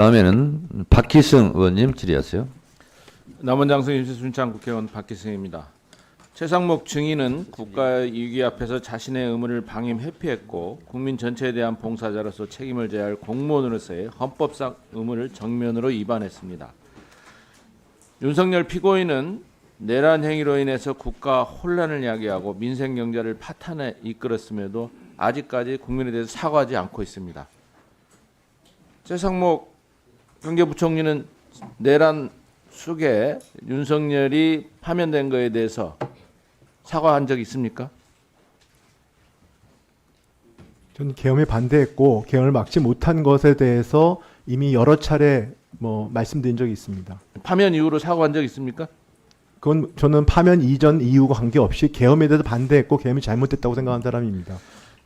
다음에는 박희승 의원님 질의하세요. 남원장성 임시순창 국회의원 박기승입니다. 최상목 증인은 국가 위기 앞에서 자신의 의무를 방임 회피했고 국민 전체에 대한 봉사자로서 책임을 져야 할 공무원으로서의 헌법상 의무를 정면으로 위반했습니다. 윤석열 피고인은 내란 행위로 인해서 국가 혼란을 야기하고 민생 경제를 파탄에 이끌었음에도 아직까지 국민에 대해서 사과하지 않고 있습니다. 최상목 경제부총리는 내란 속에 윤석열이 파면된 것에 대해서 사과한 적 있습니까? 저는 계엄에 반대했고 계엄을 막지 못한 것에 대해서 이미 여러 차례 말씀드린 적이 있습니다. 파면 이후로 사과한 적 있습니까? 그건 저는 파면 이전 이후가 관계없이 계엄에 대해서 반대했고 계엄이 잘못됐다고 생각하는 사람입니다.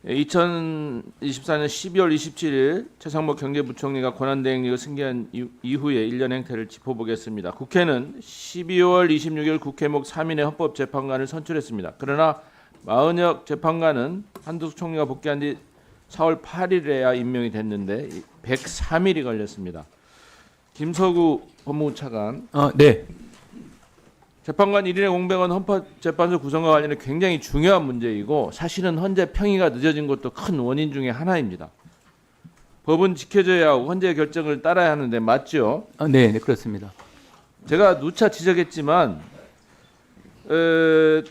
2024년 12월 27일 최상목 경제부총리가 권한대행력을 승계한 이후의 일련 행태를 짚어보겠습니다. 국회는 12월 26일 국회목 3인의 헌법재판관을 선출했습니다. 그러나 마은혁 재판관은 한두숙 총리가 복귀한 뒤 4월 8일에야 임명이 됐는데 103일이 걸렸습니다. 김서구 법무차관. 네. 재판관 1인의 공백은 헌법재판소 구성과 관련해 굉장히 중요한 문제이고 사실은 헌재 평의가 늦어진 것도 큰 원인 중에 하나입니다. 법은 지켜져야 하고 헌재 결정을 따라야 하는데 맞죠? 네, 그렇습니다. 제가 누차 지적했지만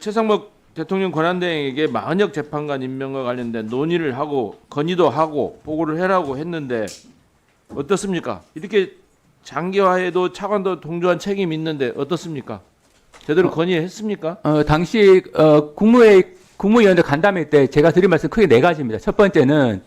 최상목 대통령 권한대행에게 마은혁 재판관 임명과 관련된 논의를 하고 건의도 하고 보고를 해라고 했는데 어떻습니까? 이렇게 장기화해도 차관도 동조한 책임이 있는데 어떻습니까? 제대로 건의했습니까? 당시 국무위원회 간담회 때 제가 드린 말씀 크게 네 가지입니다. 첫 번째는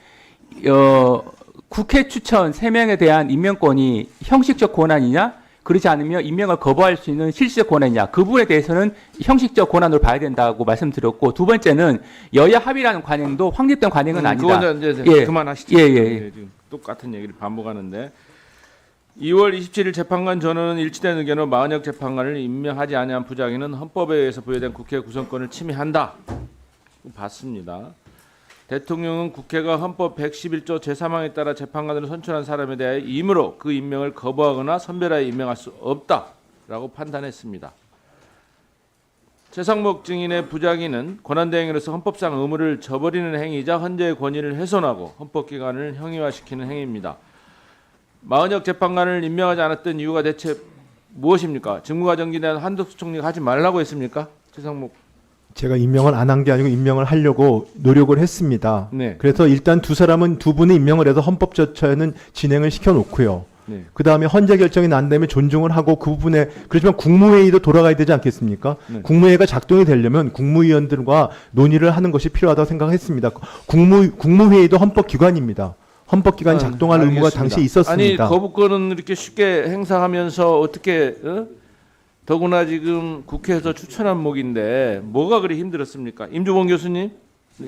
국회 추천 3명에 대한 임명권이 형식적 권한이냐, 그렇지 않으면 임명을 거부할 수 있는 실질적 권한이냐, 그 부분에 대해서는 형식적 권한으로 봐야 된다고 말씀드렸고, 두 번째는 여야 합의라는 관행도 확립된 관행은 아니다. 그건 이제 예. 그만하시죠. 예. 지금 똑같은 얘기를 반복하는데 2월 27일 재판관 전원은 일치된 의견으로 마은혁 재판관을 임명하지 아니한 부작위는 헌법에 의해서 부여된 국회 구성권을 침해한다. 봤습니다. 대통령은 국회가 헌법 111조 제3항에 따라 재판관으로 선출한 사람에 대해 임의로 그 임명을 거부하거나 선별하여 임명할 수 없다라고 판단했습니다. 최상목 증인의 부작위는 권한대행으로서 헌법상 의무를 저버리는 행위이자 헌재의 권위를 훼손하고 헌법기관을 형이화시키는 행위입니다. 마은혁 재판관을 임명하지 않았던 이유가 대체 무엇입니까? 직무과정기에 대한 한덕수 총리가 하지 말라고 했습니까? 최상목. 제가 임명을 안 한 게 아니고 임명을 하려고 노력을 했습니다. 네. 그래서 일단 두 분의 임명을 해서 헌법 절차에는 진행을 시켜놓고요. 네. 그 다음에 헌재 결정이 난 다음에 존중을 하고 그 부분에 그렇지만 국무회의도 돌아가야 되지 않겠습니까? 네. 국무회의가 작동이 되려면 국무위원들과 논의를 하는 것이 필요하다고 생각했습니다. 국무회의도 헌법기관입니다. 헌법기관이 작동할 의무가 알겠습니다. 당시에 있었습니다. 아니 거부권은 이렇게 쉽게 행사하면서 어떻게 더구나 지금 국회에서 추천한 목인데 뭐가 그리 힘들었습니까? 임주봉 교수님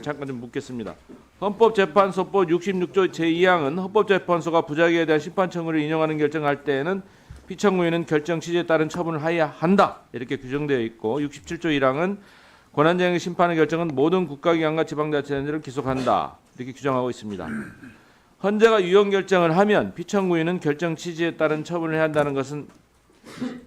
잠깐 좀 묻겠습니다. 헌법재판소법 66조 제2항은 헌법재판소가 부작위에 대한 심판 청구를 인용하는 결정할 때에는 피청구인은 결정 취지에 따른 처분을 하여야 한다 이렇게 규정되어 있고 67조 1항은 권한대행의 심판의 결정은 모든 국가기관과 지방자치단체를 기속한다 이렇게 규정하고 있습니다. 헌재가 유형 결정을 하면 피청구인은 결정 취지에 따른 처분을 해야 한다는 것은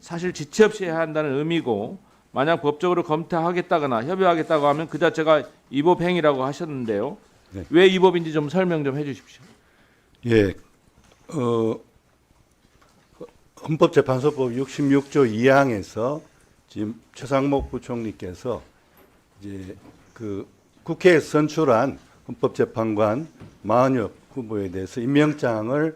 사실 지체 없이 해야 한다는 의미고 만약 법적으로 검토하겠다거나 협의하겠다고 하면 그 자체가 위법 행위라고 하셨는데요. 네. 왜 위법인지 좀 설명 좀 해주십시오. 예, 헌법재판소법 66조 2항에서 지금 최상목 부총리께서 이제 그 국회에서 선출한 헌법재판관 마은혁 후보에 대해서 임명장을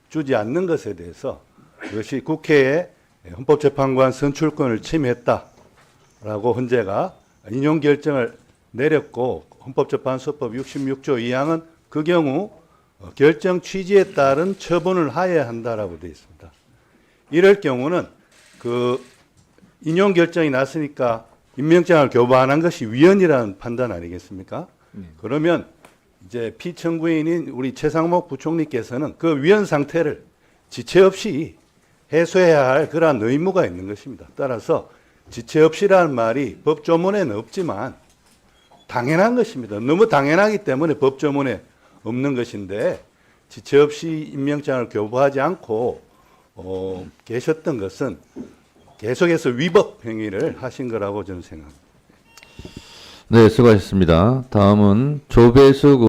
주지 않는 것에 대해서 그것이 국회의 헌법재판관 선출권을 침해했다라고 헌재가 인용 결정을 내렸고 헌법재판소법 66조 2항은 그 경우 결정 취지에 따른 처분을 하여야 한다라고 되어 있습니다. 이럴 경우는 그 인용 결정이 났으니까 임명장을 교부 안 한 것이 위헌이라는 판단 아니겠습니까? 그러면 이제 피청구인인 우리 최상목 부총리께서는 그 위헌 상태를 지체 없이 해소해야 할 그러한 의무가 있는 것입니다. 따라서 지체 없이라는 말이 법조문에는 없지만 당연한 것입니다. 너무 당연하기 때문에 법조문에 없는 것인데 지체 없이 임명장을 교부하지 않고 계셨던 것은 계속해서 위법 행위를 하신 거라고 저는 생각합니다. 네, 수고하셨습니다. 다음은 조배수